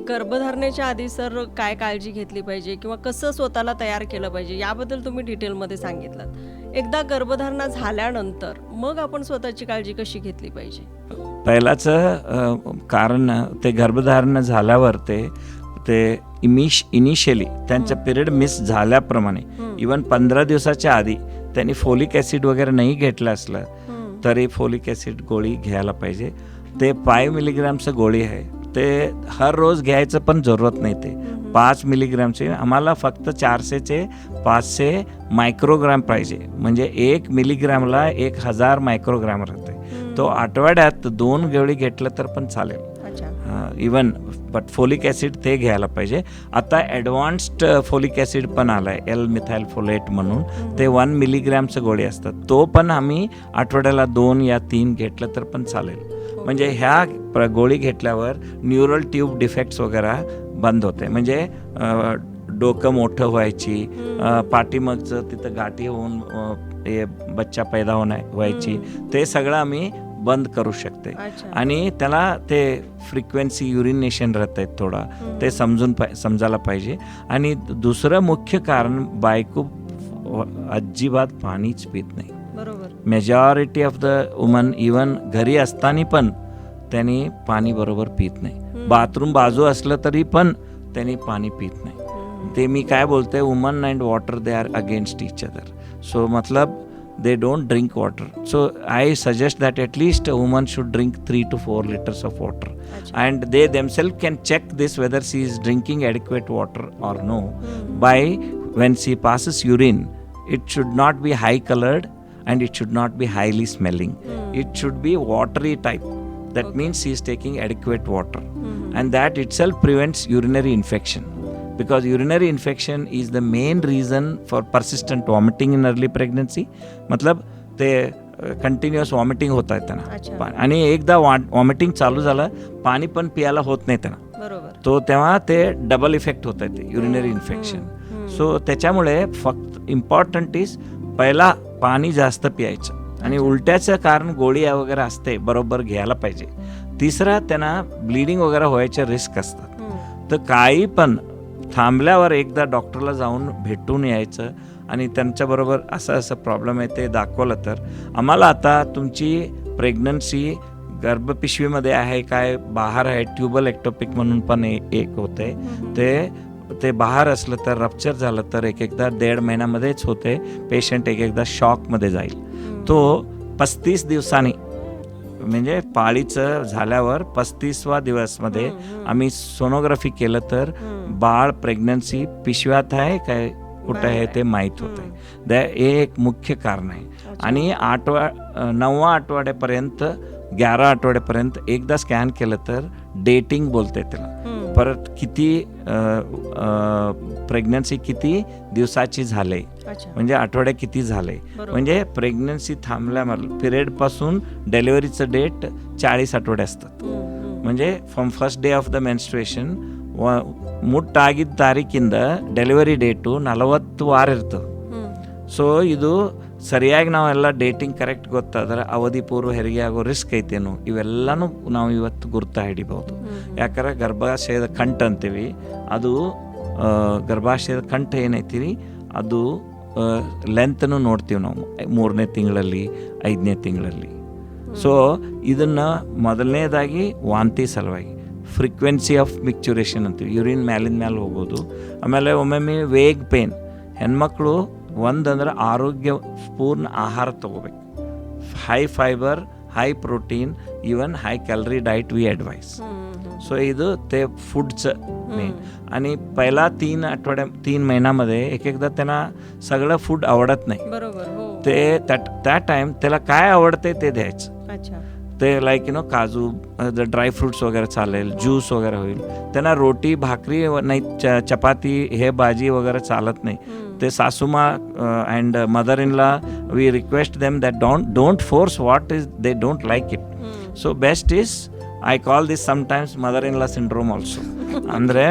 गर्भधारणेच्या आधी सर काय काळजी घेतली पाहिजे किंवा कसं स्वतःला तयार केलं पाहिजे याबद्दल तुम्ही डिटेलमध्ये सांगितलं. एकदा गर्भधारणा झाल्यानंतर मग आपण स्वतःची काळजी कशी घेतली पाहिजे? पहिलाचं कारण ते गर्भधारण झाल्यावर ते इनिशियली त्यांचा पिरियड मिस झाल्याप्रमाणे इवन 15 दिवसाच्या आधी त्यांनी फोलिक ॲसिड वगैरे नाही घेतलं असलं तरी फोलिक ॲसिड गोळी घ्यायला पाहिजे. ते 5 मिलीग्रामचं गोळी आहे, ते हर रोज घ्यायचं पण जरूरत नाही. ते 5 मिलीग्रामचे आम्हाला फक्त 400 ते 500 मायक्रोग्राम पाहिजे. म्हणजे 1 मिलीग्रामला 1000 मायक्रोग्राम राहते. तो आठवड्यात 2 गोळी घेतलं तर पण चालेल. इवन बट फोलिक ॲसिड ते घ्यायला पाहिजे. आता ॲडव्हान्स्ड फोलिक ॲसिड पण आला आहे, एल मिथाइल फोलेट म्हणून. ते 1 मिलीग्रामचं गोळी असतात, तो पण आम्ही आठवड्याला 2 या 3 घेतलं तर पण चालेल. म्हणजे ह्या गोळी घेतल्यावर न्यूरल ट्यूब डिफेक्ट्स वगैरे बंद होते. म्हणजे डोकं मोठं व्हायची, पाठीमागचं तिथं गाठी होऊन बच्चा पैदा व्हायची, ते सगळं आम्ही बंद करू शकते. आणि त्याला ते फ्रिक्वेन्सी युरिनेशन राहत आहेत थोडा, ते समजायला पाहिजे. आणि दुसरं मुख्य कारण, बायको अजिबात पाणीच पित नाही. Majority of the woman even घरी असताना पण त्यांनी पाणी बरोबर पित नाही. बाथरूम बाजू असलं तरी पण त्यांनी पाणी पित नाही. ते मी काय बोलते, woman and water they are against each other. So मतलब they don't drink water. So I suggest that at least a woman should drink 3 to 4 liters of water. And they themselves can check this whether she is drinking adequate water or no by when she passes urine. It should not be high colored and it should not be highly smelling. It should be watery type. That means she is taking adequate water. And that itself prevents urinary infection. Because urinary infection is the main reason for persistent vomiting in early pregnancy. मतलब ते continuous vomiting होत आहे त्यांना, आणि एकदा vomiting चालू झालं पाणी पण प्यायला होत नाही त्यांना, तो तेव्हा ते डबल इफेक्ट होत आहे, ते युरिनरी इन्फेक्शन. सो त्याच्यामुळे फक्त इम्पॉर्टंट इज पहिला पाणी जास्त प्यायचं, आणि उलट्याचं कारण गोळी वगैरे असते बरोबर घ्यायला पाहिजे. तिसरा, त्यांना ब्लिडिंग वगैरे व्हायचे रिस्क असतात. तर काही पण थांबल्यावर एकदा डॉक्टरला जाऊन भेटून यायचं, आणि त्यांच्याबरोबर असं प्रॉब्लेम आहे ते दाखवलं तर आम्हाला आता तुमची प्रेग्नन्सी गर्भपिशवीमध्ये आहे काय बाहेर आहे, ट्युबल एक्टोपिक म्हणून पण एक होते, ते बाहेर असलं तर रप्चर झालं तर एकदा 1.5 महिन्यामध्येच होते. पेशंट एकदा शॉकमध्ये जाईल. तो 35 दिवसांनी, म्हणजे पाळीचं झाल्यावर 35वा दिवसमध्ये आम्ही सोनोग्राफी केलं तर बाळ प्रेग्नन्सी पिशव्यात आहे काय कुठं आहे ते माहीत होतं. हे एक मुख्य कारण आहे. आणि 9व्या आठवड्यापर्यंत 11 आठवड्यापर्यंत एकदा स्कॅन केलं तर डेटिंग बोलते त्याला, परत किती प्रेग्नन्सी किती दिवसाची झाले, म्हणजे आठवड्या किती झाले, म्हणजे प्रेग्नन्सी थांबल्या पिरियडपासून डिलिव्हरीचं डेट 40 आठवडे असतात. म्हणजे from first day of the menstruation ಮುಟ್ಟಾಗಿದ್ದ ತಾರೀಕಿಂದ ಡೆಲಿವರಿ ಡೇಟು 40 ವಾರ ಇರ್ತದೆ. ಸೊ ಇದು ಸರಿಯಾಗಿ ನಾವೆಲ್ಲ ಡೇಟಿಂಗ್ ಕರೆಕ್ಟ್ ಗೊತ್ತಾದ್ರೆ ಅವಧಿ ಪೂರ್ವ ಹೆರಿಗೆ ಆಗೋ ರಿಸ್ಕ್ ಐತೇನು ಇವೆಲ್ಲನೂ ನಾವು ಇವತ್ತು ಗುರ್ತು ಹಿಡಿಬಹುದು. ಯಾಕಂದ್ರೆ ಗರ್ಭಾಶಯದ ಕಂಠ ಅಂತೀವಿ, ಅದು ಗರ್ಭಾಶಯದ ಕಂಠ ಏನೈತಿರಿ ಅದು ಲೆಂತನ್ನು ನೋಡ್ತೀವಿ ನಾವು 3ನೇ ತಿಂಗಳಲ್ಲಿ 5ನೇ ತಿಂಗಳಲ್ಲಿ. ಸೊ ಇದನ್ನು ಮೊದಲನೇದಾಗಿ ವಾಂತಿ ಸಲುವಾಗಿ ಫ್ರೀಕ್ವೆನ್ಸಿ ಆಫ್ ಮಿಕ್ಚುರೇಷನ್ ಅಂತೀವಿ, ಯೂರಿನ್ ಮ್ಯಾಲಿಂದ ಮೇಲೆ ಹೋಗೋದು. ಆಮೇಲೆ ಒಮ್ಮೊಮ್ಮೆ ವೇಗ್ ಪೇನ್, ಹೆಣ್ಮಕ್ಳು ಒಂದಂದ್ರೆ ಆರೋಗ್ಯ ಪೂರ್ಣ ಆಹಾರ ತಗೋಬೇಕು, high fibre, high protein, even high calorie diet we advise. So ಇದು ते फूडचं मेन. आणि पहिला 3 महिन्यामध्ये एकदा त्यांना सगळं फूड आवडत नाही, ते त्या टाइम त्याला काय आवडते ते द्यायचं. ते लाईक काजू, ड्राय फ्रूट्स वगैरे चालेल, ज्यूस वगैरे होईल. त्यांना रोटी भाकरी नाही, चपाती हे भाजी वगैरे चालत नाही. ते सासूमा and mother in law we request them that don't force what is they don't like it. So best is I call this sometimes mother in law syndrome also. ಅಂದರೆ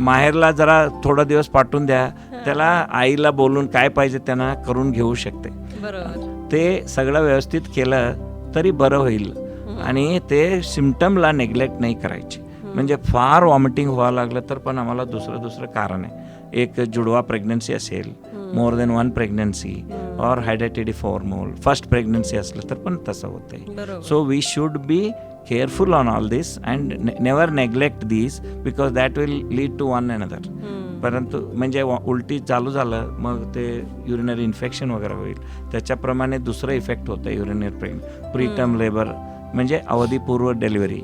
माहेरला जरा थोडा दिवस पाठवून द्या, त्याला आईला बोलून काय पाहिजे त्यांना करून घेऊ शकते. ते सगळं व्यवस्थित केलं तरी बरं होईल. आणि ते सिम्पटमला नेग्लेक्ट नाही करायचे. म्हणजे फार वॉमिटिंग व्हावं लागलं तर पण आम्हाला दुसरं कारण आहे. एक जुडवा प्रेग्नन्सी असेल, more than one pregnancy or hydatidiform mole, first pregnancy असलं तर पण तसं होतंय. So we should be careful on all this and never neglect this because that will lead to one another. परंतु म्हणजे उलटी चालू झालं मग ते युरिनरी इन्फेक्शन वगैरे होईल, त्याच्याप्रमाणे दुसरं इफेक्ट होतं युरिनरी प्रीटर्म लेबर म्हणजे अवधीपूर्व डिलिव्हरी,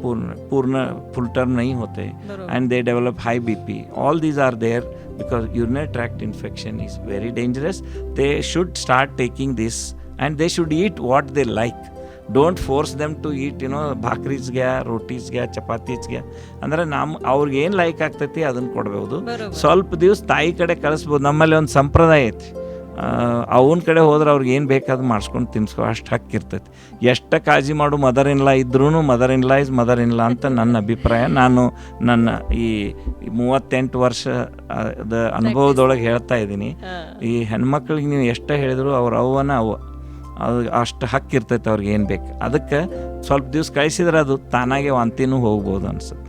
पूर्ण फुल टर्म नाही होते and they develop high BP. All these are there because urinary tract infection is very dangerous. They should start taking this and they should eat what they like. Don't force them to eat ಭಾಕ್ರೀಸ್ಗೆ ರೋಟೀಸ್ಗೆ ಚಪಾತೀಸ್ಗೆ ಅಂದರೆ ಅವ್ರಿಗೆ ಏನು like ಆಗ್ತೈತಿ ಅದನ್ನು ಕೊಡ್ಬೋದು. ಸ್ವಲ್ಪ ದಿವಸ ತಾಯಿ ಕಡೆ ಕಳಿಸ್ಬೋದು. ನಮ್ಮಲ್ಲಿ ಒಂದು ಸಂಪ್ರದಾಯ ಐತಿ, ಅವನ ಕಡೆ ಹೋದ್ರೆ ಅವ್ರಿಗೆ ಏನು ಬೇಕಾದ್ರೂ ಮಾಡಿಸ್ಕೊಂಡು ತಿನ್ಸ್ಕೊ ಅಷ್ಟು ಹಕ್ಕಿರ್ತೈತಿ. ಎಷ್ಟು ಕಾಳಜಿ ಮಾಡು ಮದರ್ ಇನ್ ಲಾ ಇದ್ರೂ mother in law is mother in law ಅಂತ ನನ್ನ ಅಭಿಪ್ರಾಯ. ನಾನು ನನ್ನ ಈ 38 ವರ್ಷದ ಅನುಭವದೊಳಗೆ ಹೇಳ್ತಾ ಇದ್ದೀನಿ. ಈ ಹೆಣ್ಮಕ್ಳಿಗೆ ನೀವು ಎಷ್ಟು ಹೇಳಿದ್ರು ಅವ್ರ ಅವ್ವನ ಅವ್ವ, ಅದು ಅಷ್ಟು ಹಕ್ಕಿರ್ತೈತೆ ಅವ್ರಿಗೆ ಏನು ಬೇಕು. ಅದಕ್ಕೆ ಸ್ವಲ್ಪ ದಿವಸ ಕಳಿಸಿದ್ರೆ ಅದು ತಾನಾಗೆ ವಾಂತಿನೂ ಹೋಗ್ಬೋದು ಅನ್ಸುತ್ತೆ.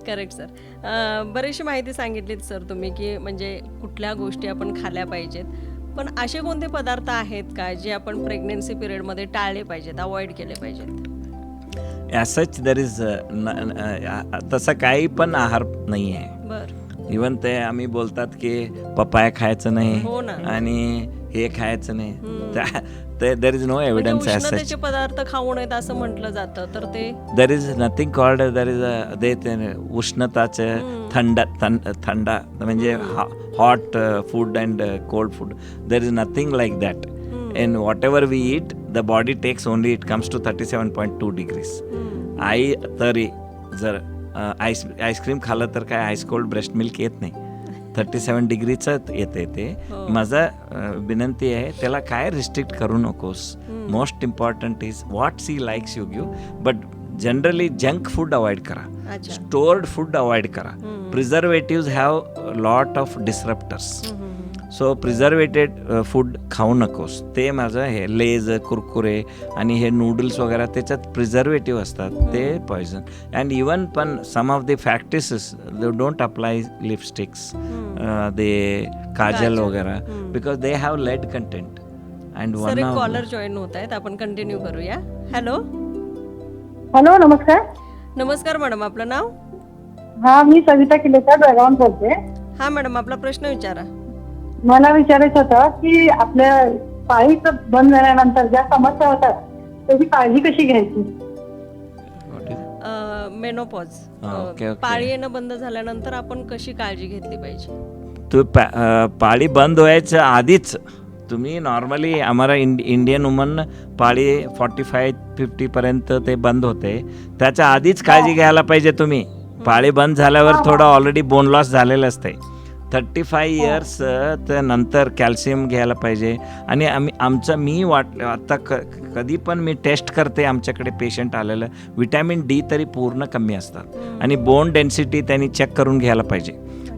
Correct sir. बरीचशी माहिती सांगितलीत सर तुम्ही की म्हणजे कुठल्या गोष्टी आपण खाल्ल्या पाहिजेत, पण असे कोणते पदार्थ आहेत का जे आपण प्रेग्नेन्सी पिरियडमध्ये टाळले पाहिजेत, अवॉइड केले पाहिजेत? सच दर इज तसा काही पण आहार नाही आहे. बरं. इवन ते आम्ही बोलतात की पपाया खायचं नाही हो ना. आणि हे खायचं नाही, there is no evidence as such. उष्णतेचे पदार्थ खाऊ नयेत असं म्हटलं जातं, तर ते there is nothing called there is ते उष्णताचं थंडा म्हणजे hot food and cold food, there is nothing like that. and whatever we eat the body takes only, it comes to 37.2 degrees. तरी जर आईस्क्रीम खाल्लं तर काय आईस कोल्ड ब्रेस्ट मिल्क येत नाही, 37 डिग्रीचं येते ते. माझा विनंती आहे त्याला काय रिस्ट्रिक्ट करू नकोस. Most important is what she likes you give, but generally junk food avoid करा, स्टोर्ड फूड अवॉइड करा. Preservatives have lot of disruptors. So preserved food खाऊ नकोस. ते माझं हे लेज कुरकुरे आणि हे नूडल्स वगैरे त्याच्यात प्रिझर्वेटिव्ह असतात, ते पॉयझन. अँड इवन पण some of the actresses they don't apply lipsticks, they kajal वगैरे because they have lead content. And sir एक कॉलर जॉईन होत आहेत, आपण कंटिन्यू करूया. हॅलो हॅलो, नमस्कार. नमस्कार मॅडम, आपलं नाव? हा, मी सविता किलेकर बेळगावून बोलते. हा मॅडम, आपला प्रश्न विचारा. मला विचारायचं होतं की आपल्या पाळीचं बंद झाल्यानंतर ज्या समस्या होतात त्याची काळजी कशी घ्यायची? मेनोपॉज, पाळी येणं बंद झाल्यानंतर आपण कशी काळजी घेतली पाहिजे? तू पाळी बंद व्हायच्या आधीच तुम्ही नॉर्मली आम्हाला इंडियन वुमन पाळी 45-50 पर्यंत ते बंद होते, त्याच्या आधीच काळजी घ्यायला पाहिजे तुम्ही. पाळी बंद झाल्यावर थोडं ऑलरेडी बोन लॉस झालेलं असते. 35 इयर्स तर नंतर कॅल्शियम घ्यायला पाहिजे. आणि मी आता कधी पण मी टेस्ट करते आमच्याकडे पेशंट आलेलं, विटॅमिन D तरी पूर्ण कमी असतात आणि बोन डेन्सिटी त्यांनी चेक करून घ्यायला पाहिजे.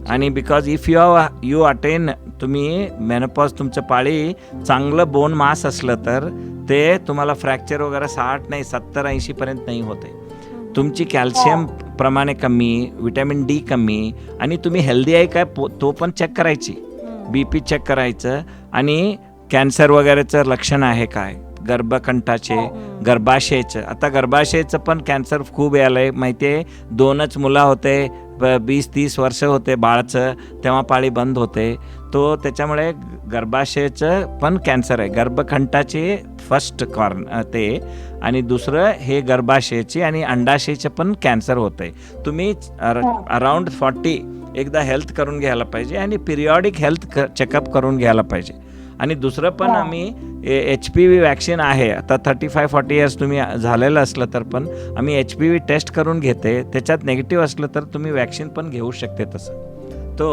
आणि बिकॉज इफ यू अटेन तुम्ही मेनोपॉज, तुमचं पाळी चांगलं बोन मास असलं तर ते तुम्हाला फ्रॅक्चर वगैरे 60 नाही 70-80 पर्यंत नाही होते. तुमची कॅल्शियम प्रमाणे कमी, विटॅमिन D कमी, आणि तुम्ही हेल्दी आहे काय तो पण चेक करायची, BP चेक करायचं. आणि कॅन्सर वगैरेचं लक्षण आहे काय, गर्भकंठाचे, गर्भाशयाचं. आता गर्भाशयाचं पण कॅन्सर खूप यायलंय माहिती आहे. 2च मुलं होते, 20-30 वर्ष होते बाळाचं, तेव्हा पाळी बंद होते. तो त्याच्यामुळे गर्भाशयाचं पण कॅन्सर आहे. गर्भकंठाचे फर्स्ट ते, आणि दुसरं हे गर्भाशयाची आणि अंडाशयाचे पण कॅन्सर होतं आहे. तुम्ही अराउंड 40 एकदा हेल्थ करून घ्यायला पाहिजे आणि पिरियॉडिक हेल्थ चेकअप करून घ्यायला पाहिजे. आणि दुसरं पण आम्ही HPV वॅक्सिन आहे. आता 35-40 इयर्स तुम्ही झालेलं असलं तर पण आम्ही HPV टेस्ट करून घेते, त्याच्यात नेगेटिव्ह असलं तर तुम्ही वॅक्सिन पण घेऊ शकते. तसं तो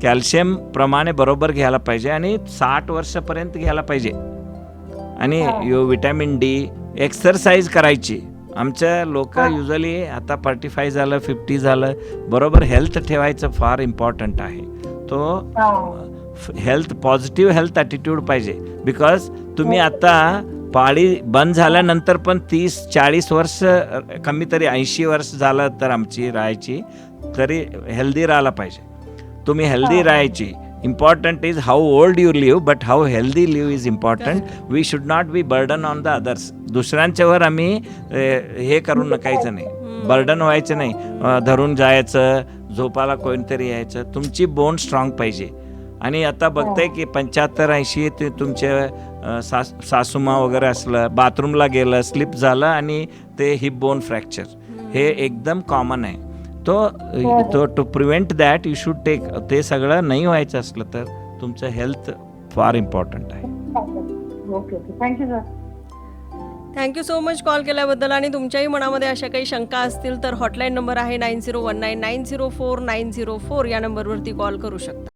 कॅल्शियम प्रमाणे बरोबर घ्यायला पाहिजे आणि 60 वर्षापर्यंत घ्यायला पाहिजे. आणि विटॅमिन D, एक्सरसाइज करायची. आमच्या लोक युजली आता 45 झालं 50 झालं, बरोबर हेल्थ ठेवायचं फार इम्पॉर्टंट आहे. तो हेल्थ, पॉझिटिव्ह हेल्थ ॲटिट्यूड पाहिजे. बिकॉज तुम्ही आता पाळी बंद झाल्यानंतर पण 30-40 वर्ष, कमी तरी 80 वर्ष झालं तर आमची राहायची, तरी हेल्दी राहायला पाहिजे. तुम्ही हेल्दी राहायची. Important is how old you live, but how healthy live is important. We should not be burden on the others. दुसऱ्यांच्यावर आम्ही हे करून नकायचं नाही, बर्डन व्हायचं नाही. धरून जायचं, झोपाला कोणतरी यायचं. तुमची बोन स्ट्रॉंग पाहिजे. आणि आता बघताय की 75-80 ते तुमचे सासूमा वगैरे असलं, बाथरूमला गेलं, स्लिप झालं आणि ते हिप बोन फ्रॅक्चर, हे एकदम कॉमन आहे. तो to prevent that you should take. ते सगळं नाही व्हायचं असलं तर तुमचं हेल्थ फार इम्पॉर्टंट आहे. Okay okay, thank you sir. Thank you so much call केल्याबद्दल. आणि तुमच्याही मनामध्ये अशा काही शंका असतील तर हॉटलाईन नंबर आहे 9019904904 या नंबरवरती कॉल करू शकता.